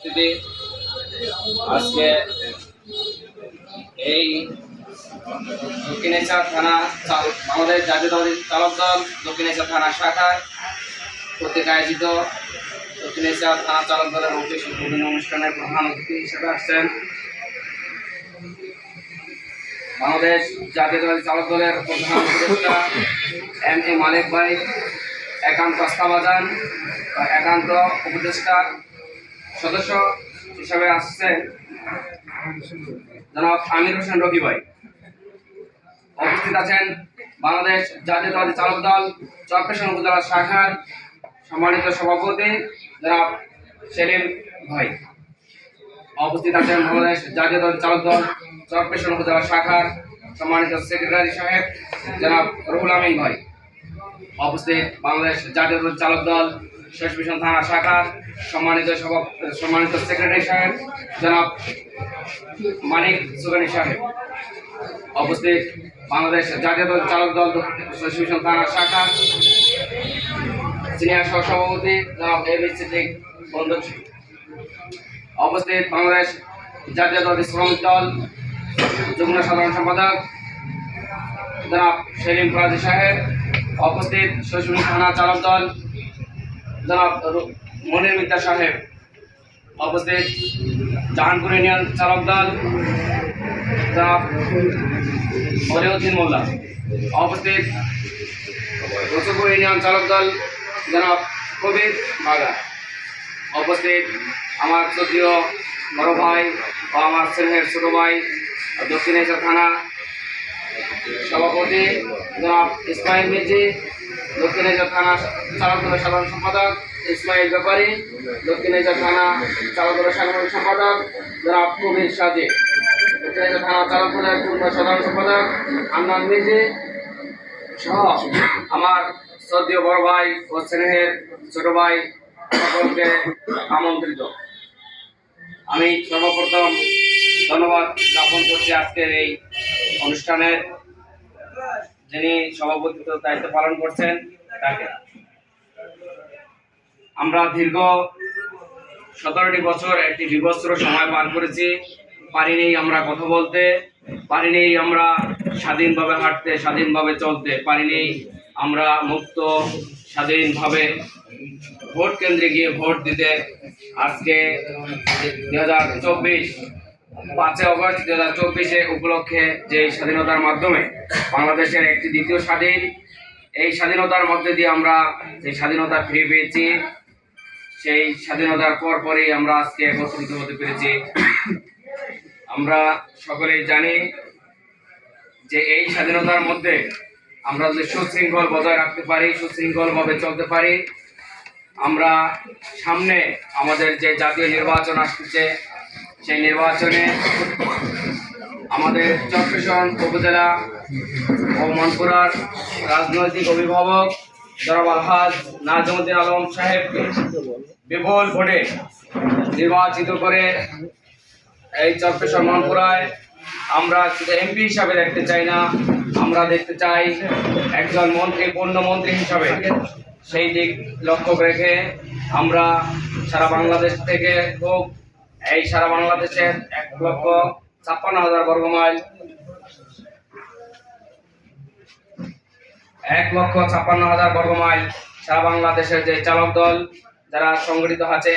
উপস্থিতি। আজকে এই দক্ষিণেশ্বর থানা আমাদের জাতীয়তাবাদী চালক দল দক্ষিণেশ্বর থানা শাখার কর্তৃক আয়োজিত দক্ষিণেশ্বর থানা চালক দলের অফিস উদ্বোধনী অনুষ্ঠানের প্রধান অতিথি হিসেবে আসছেন বাংলাদেশ জাতীয়তাবাদী চালক দলের প্রধান উপদেষ্টা এম.এ. মালিক ভাই, একান্ত আস্থাভাজন একান্ত উপদেষ্টা সদস্য হিসাবে আসছেন জনাব আমির হোসেন রকি ভাই। উপস্থিত আছেন বাংলাদেশ জাতীয়তাবাদী চালক দল চরপেশন উপজেলা শাখার সম্মানিত সভাপতি জনাব সেলিম ভাই। উপস্থিত আছেন বাংলাদেশ জাতীয়তাবাদী চালক দল চরপেশন উপজেলা শাখার সম্মানিত সেক্রেটারি সাহেব জনাব রুহুল আমিন ভাই। উপস্থিত বাংলাদেশ জাতীয়তাবাদী চালক দল শেষমিশন থানা শাখার সম্মানিত সেক্রেটারি সাহেব জনাব মানিক সুগানি সাহেব। উপস্থিত বাংলাদেশ জাতীয়তাবাদী চালক দল শেষমিশন থানা শাখার সিনিয়র সহসভাপতি জনাব এ.বি. সিদ্দিক বন্দর। উপস্থিত বাংলাদেশ জাতীয়তাবাদী শ্রমিক দল যুগ্ম সাধারণ সম্পাদক জনাব সেলিম ফরাজি সাহেব। উপস্থিত শেষমিশন থানা চালক দল জনাব মনির মিত্তা সাহেব। উপস্থিত জাহানপুর ইউনিয়ন চালক দল জনাব মলিউদ্দিন মোল্লা। উপস্থিত রসুলপুর ইউনিয়ন চালক দল জনাব কবির বাগা। উপস্থিত আমার শ্রদ্ধেয় বড় ভাই ও আমার স্নেহের ছোট ভাই দক্ষিণেশ্বর থানা সভাপতি জনাব ইসমাইল মির্জি, দক্ষিণেশ্বর থানা চালক দলের সাধারণ সম্পাদক ইসমাইল ব্যাপারী, দক্ষিণেশ্বর থানা চালক দলের সাধারণ সম্পাদক জনাব কবির সাজি, দক্ষিণেশ্বর থানা চালক দলের যুগ্ম সাধারণ সম্পাদক আন্নান মির্জি সহ আমার শ্রদ্ধেয় বড় ভাই ও স্নেহের ছোট ভাই সকলকে আমন্ত্রিত। আমি সর্বপ্রথম ধন্যবাদ জ্ঞাপন করছি আজকের এই অনুষ্ঠানের যিনি সভাপতিত্ব দায়িত্ব পালন করছেন তাকে। আমরা দীর্ঘ 17টি বছর একটি বিভৎস সময় পার করেছি। পারিনি আমরা কথা বলতে, পারিনি আমরা স্বাধীনভাবে হাঁটতে, স্বাধীনভাবে চলতে, পারিনি আমরা মুক্ত স্বাধীনভাবে ভোট কেন্দ্রে গিয়ে ভোট দিতে। আজকে 2024 5 অগস্ট 2024 উপলক্ষে যে স্বাধীনতার মাধ্যমে বাংলাদেশের একটি দ্বিতীয় স্বাধীন, এই স্বাধীনতার মধ্যে দিয়ে আমরা যে স্বাধীনতা ফিরে পেয়েছি, সেই স্বাধীনতার পরপরই আমরা আজকে একত্রিত হতে পেরেছি। আমরা সকলেই জানি যে এই স্বাধীনতার মধ্যে আমরা যদি সুশৃঙ্খল বজায় রাখতে পারি, সুশৃঙ্খলভাবে চলতে পারি, আমরা সামনে আমাদের যে জাতীয় নির্বাচন আসছে সেই নির্বাচনে আমাদের চরপেশন উপজেলা ও মনপুরার রাজনৈতিক অভিভাবক জনাব আলহাজ নাজমুদ্দিন আলম সাহেবকে বিপুল ভোটে নির্বাচিত করে এই চরপেশন মনপুরায় আমরা শুধু এমপি হিসাবে দেখতে চাই না, আমরা দেখতে চাই একজন মন্ত্রী, পূর্ণমন্ত্রী হিসাবে। সেই দিক লক্ষ্য রেখে আমরা সারা বাংলাদেশ থেকে হোক, এই সারা বাংলাদেশের 1,56,000 বর্গমাইল 1,56,000 বর্গমাইল সারা বাংলাদেশের যে চালক দল যারা সংগঠিত আছে